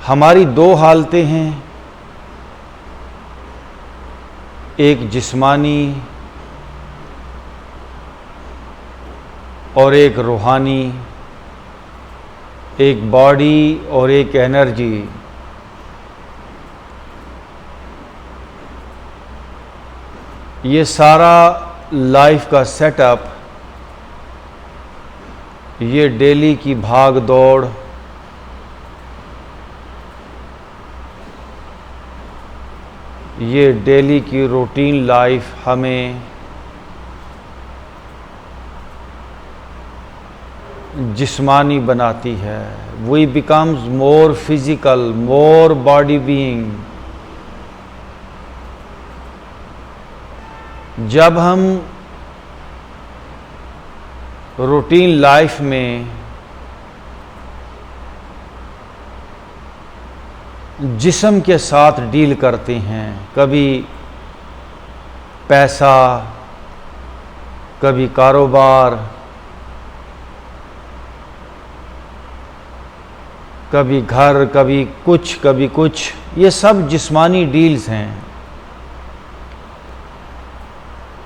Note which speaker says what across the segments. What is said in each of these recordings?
Speaker 1: हमारी दो हालतें हैं, एक जिस्मानी और एक रूहानी, एक बॉडी और एक एनर्जी। ये सारा लाइफ का सेटअप, ये डेली की भाग दौड़, ये डेली की रूटीन लाइफ हमें जिस्मानी बनाती है। We becomes more physical, more body being. जब हम रूटीन लाइफ में जिस्म के साथ डील करते हैं, कभी पैसा, कभी कारोबार, कभी घर, कभी कुछ, ये सब जिस्मानी डील्स हैं।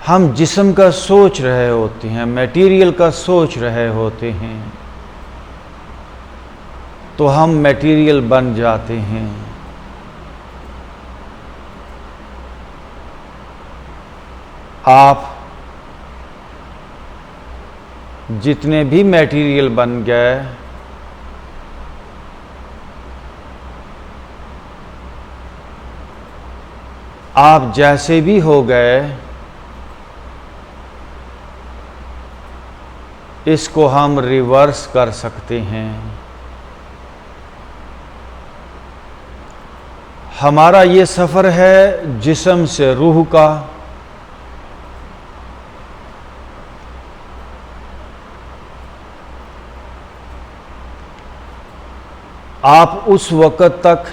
Speaker 1: हम जिस्म का सोच रहे होते हैं, मटेरियल का सोच रहे होते हैं, तो हम मटेरियल बन जाते हैं। आप जितने भी मटेरियल बन गए, आप जैसे भी हो गए, इसको हम रिवर्स कर सकते हैं। हमारा ये सफ़र है जिस्म से रूह का। आप उस वक़्त तक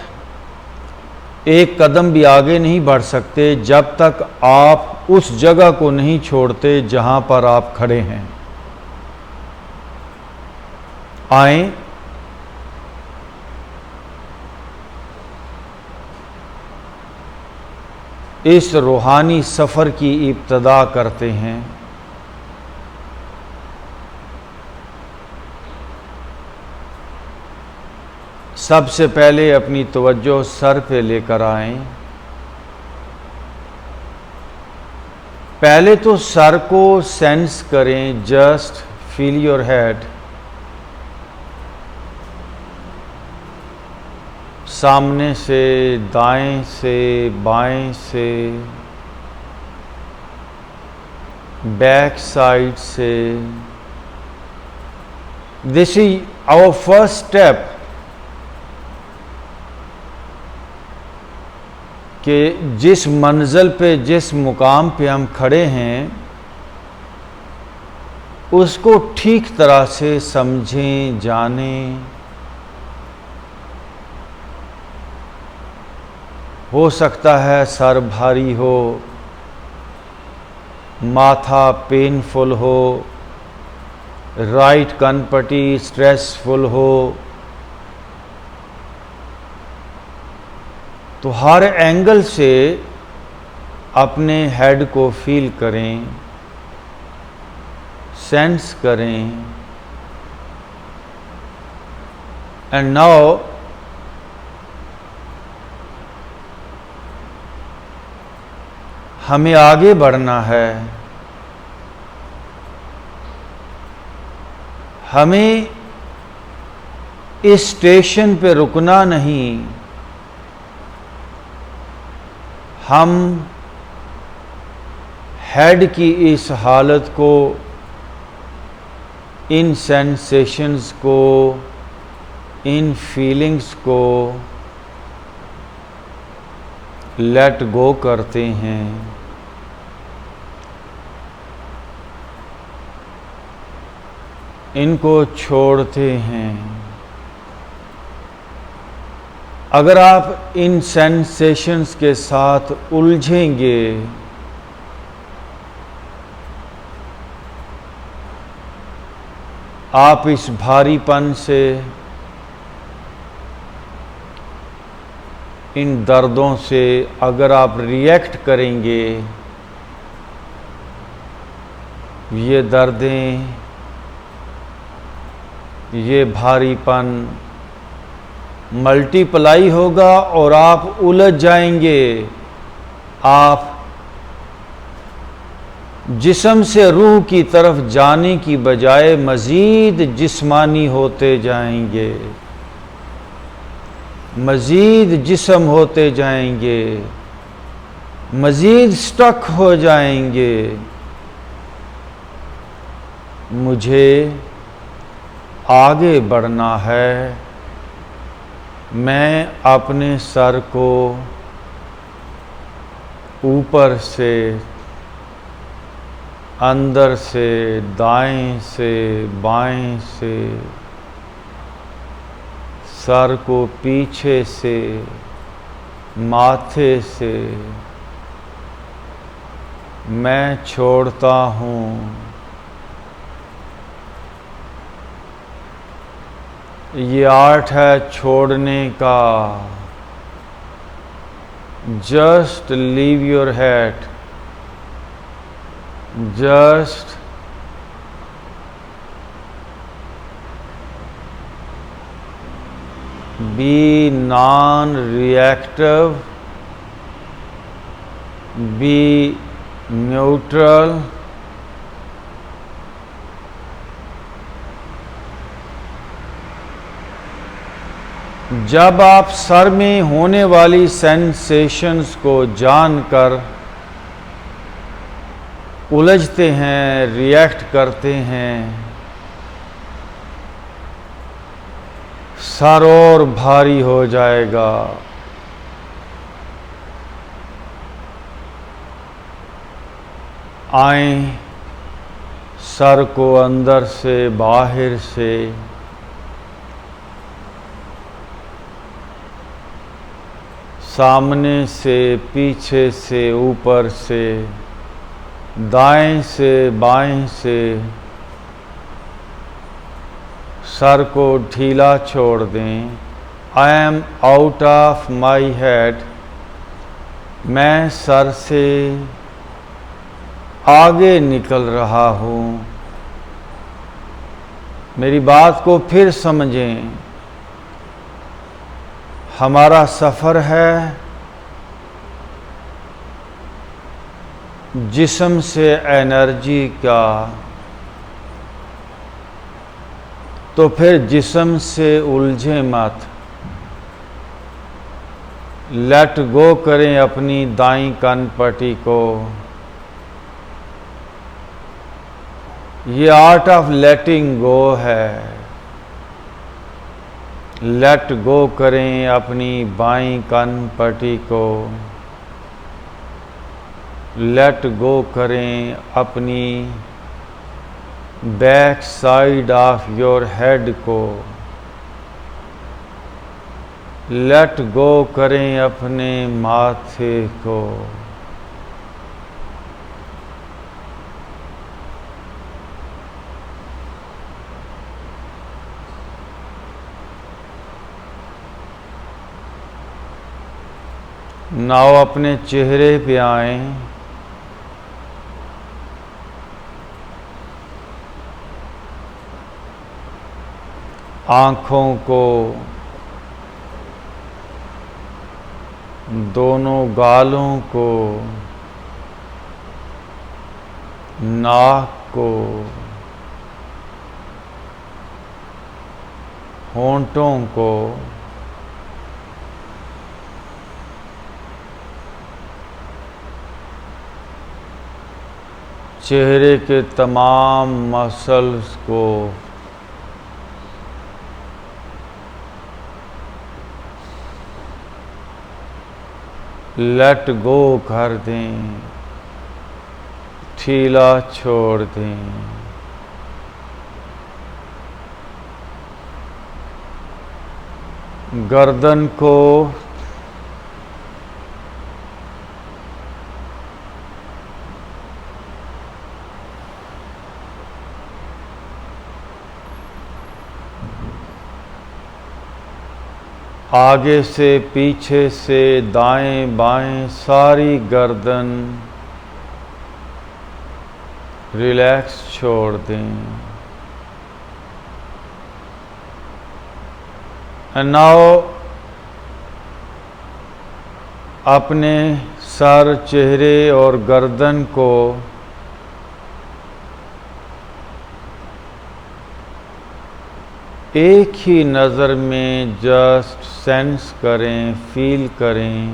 Speaker 1: एक कदम भी आगे नहीं बढ़ सकते जब तक आप उस जगह को नहीं छोड़ते जहां पर आप खड़े हैं। आए, इस रूहानी सफ़र की इब्तिदा करते हैं। सबसे पहले अपनी तवज्जो सर पे लेकर आएं। पहले तो सर को सेंस करें, जस्ट फील योर हेड। सामने से, दाएं से, बाएं से, बैक साइड से। This is our first step कि जिस मंजिल पे, जिस मुकाम पे हम खड़े हैं, उसको ठीक तरह से समझें, जानें। हो सकता है सर भारी हो, माथा पेनफुल हो, राइट कनपटी स्ट्रेसफुल हो, तो हर एंगल से अपने हेड को फील करें, सेंस करें। एंड नाउ हमें आगे बढ़ना है। हमें इस स्टेशन पे रुकना नहीं। हम हेड की इस हालत को, इन सेंसेशंस को, इन फीलिंग्स को लेट गो करते हैं। इनको छोड़ते हैं। अगर आप इन सेंसेशंस के साथ उलझेंगे, आप इस भारीपन से, इन दर्दों से अगर आप रिएक्ट करेंगे, ये दर्दें, ये भारीपन मल्टीप्लाई होगा और आप उलझ जाएंगे। आप जिस्म से रूह की तरफ जाने की बजाय मज़ीद जिस्मानी होते जाएंगे, मज़ीद जिस्म होते जाएंगे, मज़ीद स्टक हो जाएंगे। मुझे आगे बढ़ना है। मैं अपने सर को ऊपर से, अंदर से, दाएं से, बाएं से, सर को पीछे से, माथे से मैं छोड़ता हूँ। ये आर्ट है छोड़ने का। Just leave your head, just be non reactive, B neutral. जब आप सर में होने वाली सेंसेशंस को जानकर उलझते हैं, रिएक्ट करते हैं, सर और भारी हो जाएगा। आएं, सर को अंदर से, बाहर से, सामने से, पीछे से, ऊपर से, दाएं से, बाएं से सर को ढीला छोड़ दें। I am out of my head. मैं सर से आगे निकल रहा हूँ। मेरी बात को फिर समझें। हमारा सफ़र है जिस्म से एनर्जी का, तो फिर जिस्म से उलझे मत। लेट गो करें अपनी दाईं कनपट्टी को। ये आर्ट ऑफ लेटिंग गो है। लेट गो करें अपनी बाईं कनपट्टी को। लेट गो करें अपनी back side of your head को। लेट गो करें अपने माथे को। नाव अपने चेहरे पे आएं। आँखों को, दोनों गालों को, नाक को, होंठों को, चेहरे के तमाम मसल्स को, लेट गो कर दें, ढीला छोड़ दें। गर्दन को आगे से पीछे से दाएं बाएं सारी गर्दन रिलैक्स छोड़ दें। एंड नाउ अपने सर, चेहरे और गर्दन को एक ही नज़र में जस्ट सेंस करें, फील करें।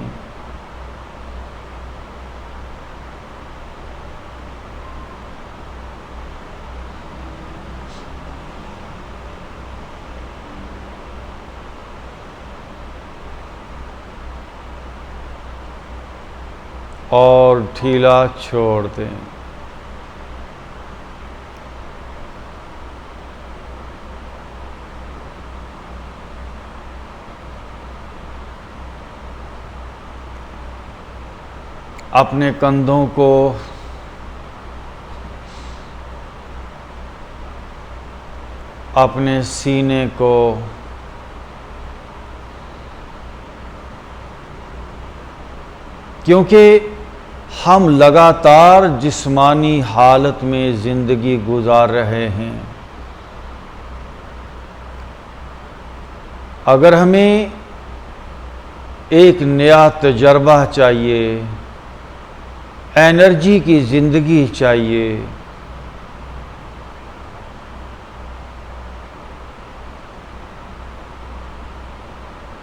Speaker 1: और ढीला छोड़ दें। अपने कंधों को अपने सीने को क्योंकि हम लगातार जिस्मानी हालत में ज़िंदगी गुजार रहे हैं, अगर हमें एक नया तजर्बा चाहिए, एनर्जी की ज़िंदगी चाहिए,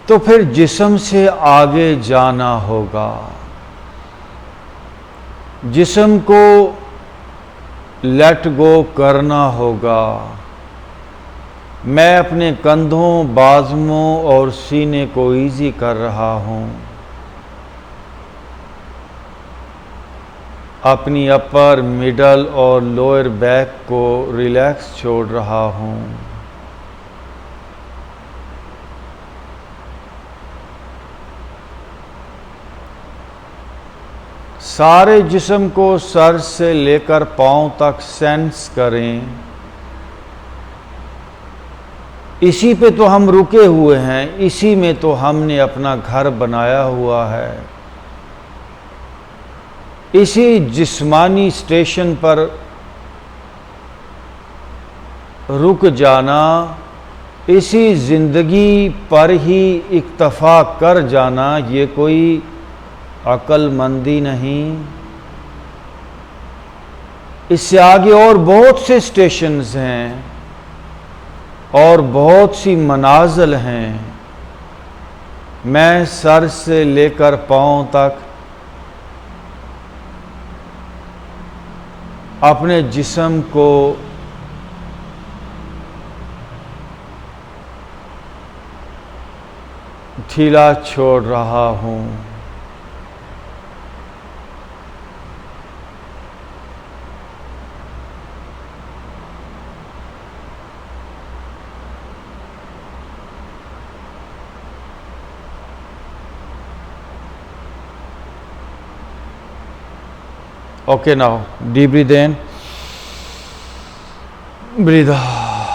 Speaker 1: तो फिर जिस्म से आगे जाना होगा। जिस्म को लेट गो करना होगा। मैं अपने कंधों, बाजुओं और सीने को इजी कर रहा हूँ। अपनी अपर, मिडल और लोअर बैक को रिलैक्स छोड़ रहा हूँ। सारे जिस्म को सर से लेकर पांव तक सेंस करें। इसी पे तो हम रुके हुए हैं, इसी में तो हमने अपना घर बनाया हुआ है। इसी जिस्मानी स्टेशन पर रुक जाना, इसी जिंदगी पर ही इक्तफा कर जाना, ये कोई अक्लमंदी नहीं। इससे आगे और बहुत से स्टेशंस हैं और बहुत सी मनाज़िल हैं। मैं सर से लेकर पांव तक अपने जिस्म को ढीला छोड़ रहा हूँ। Okay, now deep breathe in, breathe out.